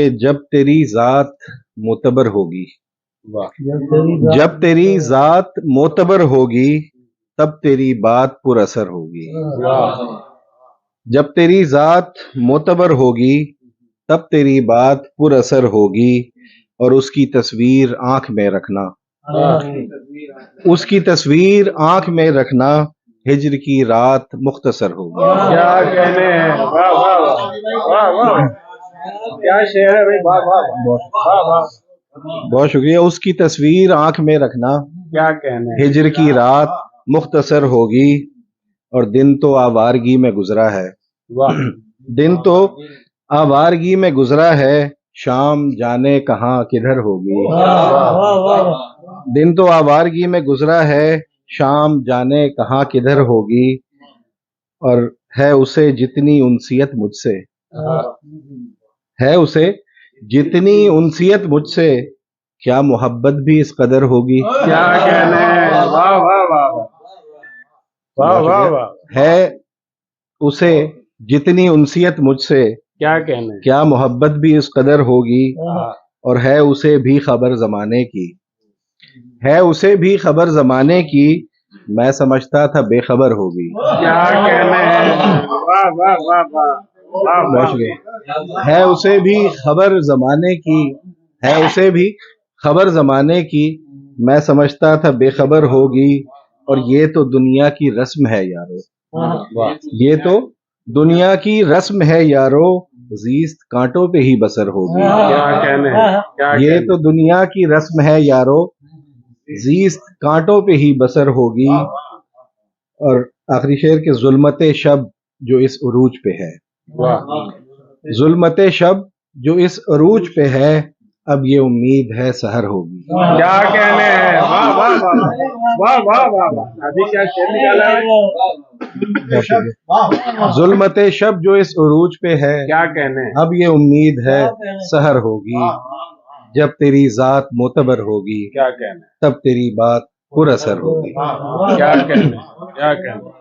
کہ جب تیری ذات معتبر ہوگی، جب تیری ذات معتبر ہوگی تب تیری بات پر اثر ہوگی، جب تیری ذات معتبر ہوگی تب تیری بات پر اثر ہوگی، اور اس کی تصویر آنکھ میں رکھنا، اس کی تصویر آنکھ میں رکھنا، ہجر کی رات مختصر ہوگی۔ کیا کہنے ہیں، واہ واہ واہ واہ واہ، کیا شعر ہے بھائی، واہ واہ واہ واہ، بہت شکریہ۔ اس کی تصویر آنکھ میں رکھنا، کیا کہنے ہیں، ہجر کی رات مختصر ہوگی، اور دن تو آوارگی میں گزرا ہے، واہ دن تو آوارگی میں گزرا ہے، شام جانے کہاں کدھر ہوگی، دن تو آوارگی میں گزرا ہے، شام جانے کہاں کدھر ہوگی، اور ہے اسے جتنی انسیت مجھ سے، ہے اسے جتنی انسیت مجھ سے، کیا محبت بھی اس قدر ہوگی۔ کیا کہنے ہیں، واہ واہ واہ واہ واہ واہ، ہے اسے جتنی انسیت مجھ سے، کیا کہنے ہیں، کیا محبت بھی اس قدر ہوگی، اور ہے اسے بھی خبر زمانے کی، ہے اسے بھی خبر زمانے کی، میں سمجھتا تھا بے خبر ہوگی۔ کیا کہنے ہیں، واہ واہ واہ واہ واہ واہ، ہے اسے بھی خبر زمانے کی، ہے اسے بھی خبر زمانے کی، میں سمجھتا تھا بے خبر ہوگی، اور یہ تو دنیا کی رسم ہے یارو، یہ تو دنیا کی رسم ہے یارو، زیست کانٹوں پہ ہی بسر ہوگی۔ کیا کہنے ہیں، کیا یہ تو دنیا کی رسم ہے یارو، زیست کانٹوں پہ ہی بسر ہوگی، اور آخری شعر کے ظلمت شب جو اس عروج پہ ہے، ظلمت شب جو اس عروج پہ ہے، اب یہ امید ہے سحر ہوگی۔ کیا کہنے ہیں، واہ واہ واہ واہ واہ واہ واہ، ابھی کیا شعر نکالا ہے، ظلمت شب جو اس عروج پہ ہے، کیا کہنے ہیں، اب یہ امید ہے سحر ہوگی، جب تیری ذات معتبر ہوگی کیا کہنے ہیں، تب تیری بات پر اثر ہوگی۔ کیا کہنے ہیں، کیا کہنے ہیں۔